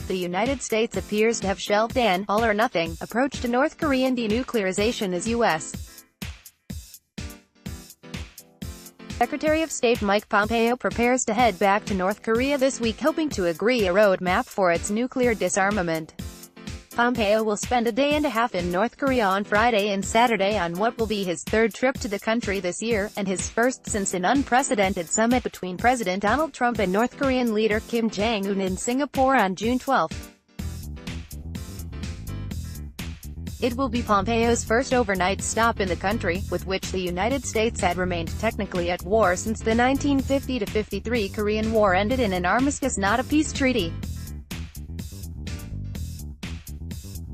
The United States appears to have shelved an all-or-nothing approach to North Korean denuclearization as U.S. Secretary of State Mike Pompeo prepares to head back to North Korea this week, hoping to agree a roadmap for its nuclear disarmament. Pompeo will spend a day and a half in North Korea on Friday and Saturday on what will be his third trip to the country this year, and his first since an unprecedented summit between President Donald Trump and North Korean leader Kim Jong-un in Singapore on June 12. It will be Pompeo's first overnight stop in the country, with which the United States had remained technically at war since the 1950-53 Korean War ended in an armistice, not a peace treaty.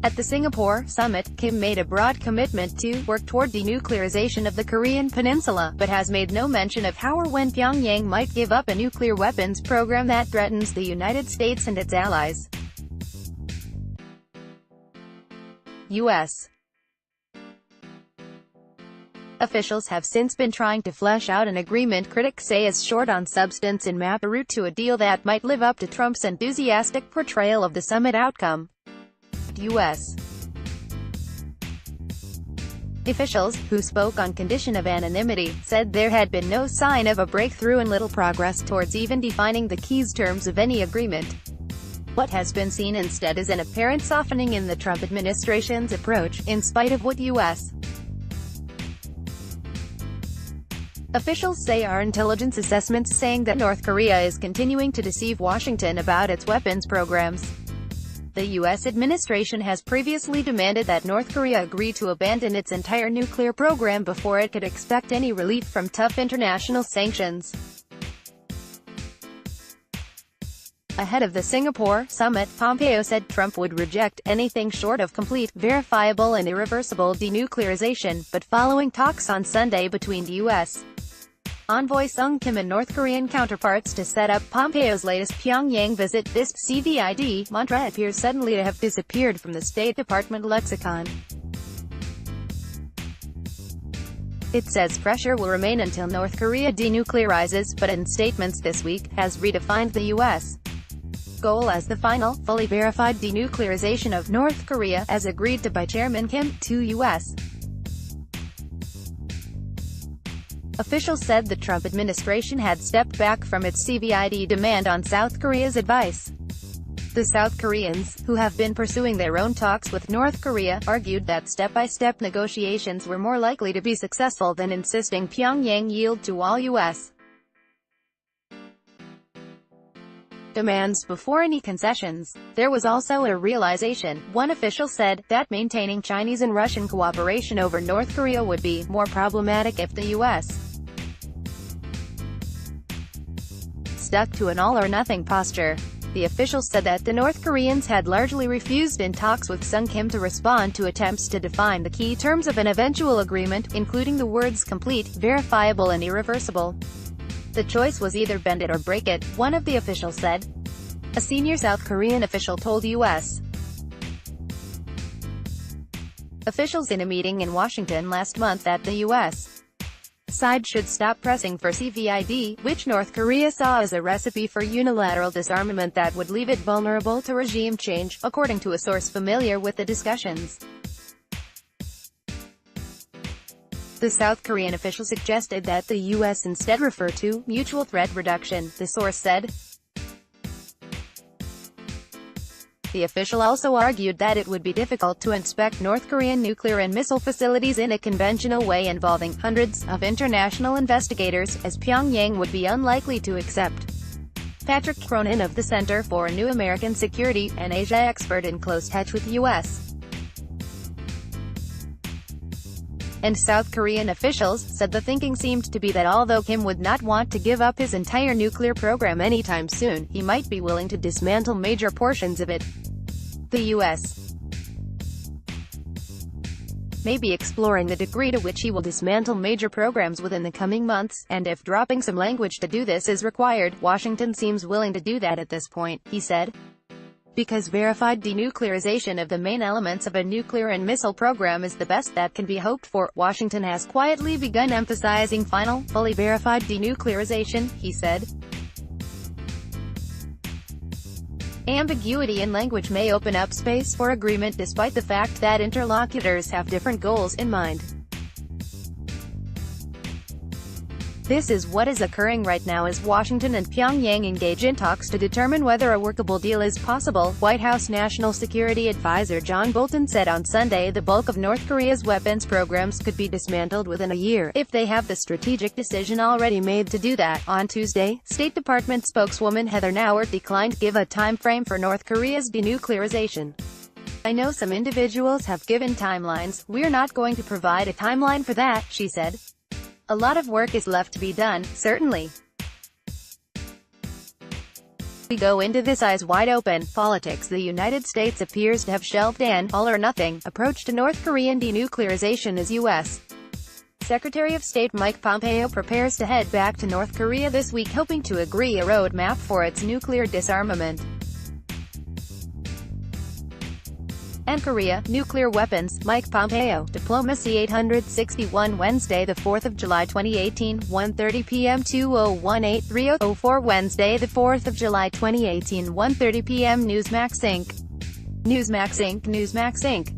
At the Singapore summit, Kim made a broad commitment to work toward denuclearization of the Korean peninsula, but has made no mention of how or when Pyongyang might give up a nuclear weapons program that threatens the United States and its allies. U.S. officials have since been trying to flesh out an agreement critics say is short on substance and map a route to a deal that might live up to Trump's enthusiastic portrayal of the summit outcome. U.S. officials, who spoke on condition of anonymity, said there had been no sign of a breakthrough and little progress towards even defining the key terms of any agreement. What has been seen instead is an apparent softening in the Trump administration's approach, in spite of what U.S. officials say are intelligence assessments saying that North Korea is continuing to deceive Washington about its weapons programs. The U.S. administration has previously demanded that North Korea agree to abandon its entire nuclear program before it could expect any relief from tough international sanctions. Ahead of the Singapore summit, Pompeo said Trump would reject anything short of complete, verifiable and irreversible denuclearization, but following talks on Sunday between the U.S. envoy Sung Kim and North Korean counterparts to set up Pompeo's latest Pyongyang visit, this CVID mantra appears suddenly to have disappeared from the State Department lexicon. It says pressure will remain until North Korea denuclearizes, but in statements this week, has redefined the U.S. goal as the final, fully verified denuclearization of North Korea, as agreed to by Chairman Kim, to U.S. officials said the Trump administration had stepped back from its CVID demand on South Korea's advice. The South Koreans, who have been pursuing their own talks with North Korea, argued that step-by-step negotiations were more likely to be successful than insisting Pyongyang yield to all U.S. demands before any concessions. There was also a realization, one official said, that maintaining Chinese and Russian cooperation over North Korea would be more problematic if the U.S. stuck to an all-or-nothing posture. The officials said that the North Koreans had largely refused in talks with Sung Kim to respond to attempts to define the key terms of an eventual agreement, including the words complete, verifiable and irreversible. The choice was either bend it or break it, one of the officials said. A senior South Korean official told U.S. officials in a meeting in Washington last month that the U.S. side should stop pressing for CVID, which North Korea saw as a recipe for unilateral disarmament that would leave it vulnerable to regime change, according to a source familiar with the discussions. The South Korean official suggested that the U.S. instead refer to mutual threat reduction, the source said. The official also argued that it would be difficult to inspect North Korean nuclear and missile facilities in a conventional way involving hundreds of international investigators, as Pyongyang would be unlikely to accept. Patrick Cronin of the Center for New American Security, an Asia expert in close touch with U.S. and South Korean officials, said the thinking seemed to be that although Kim would not want to give up his entire nuclear program anytime soon, he might be willing to dismantle major portions of it. The U.S. may be exploring the degree to which he will dismantle major programs within the coming months, and if dropping some language to do this is required, Washington seems willing to do that at this point, he said. Because verified denuclearization of the main elements of a nuclear and missile program is the best that can be hoped for, Washington has quietly begun emphasizing final, fully verified denuclearization, he said. Ambiguity in language may open up space for agreement despite the fact that interlocutors have different goals in mind. This is what is occurring right now as Washington and Pyongyang engage in talks to determine whether a workable deal is possible, White House National Security Advisor John Bolton said on Sunday. The bulk of North Korea's weapons programs could be dismantled within a year, if they have the strategic decision already made to do that. On Tuesday, State Department spokeswoman Heather Nauert declined to give a time frame for North Korea's denuclearization. "I know some individuals have given timelines. We're not going to provide a timeline for that," she said. "A lot of work is left to be done, certainly. We go into this eyes wide open." Politics. The United States appears to have shelved an all-or-nothing approach to North Korean denuclearization as U.S. Secretary of State Mike Pompeo prepares to head back to North Korea this week, hoping to agree a roadmap for its nuclear disarmament. NKorea, nuclear weapons, Mike Pompeo, Diplomacy 861 Wednesday 4 July 2018, 1:30 p.m. 2018-3004 Wednesday 4 July 2018, 1:30 p.m. Newsmax Inc. Newsmax Inc.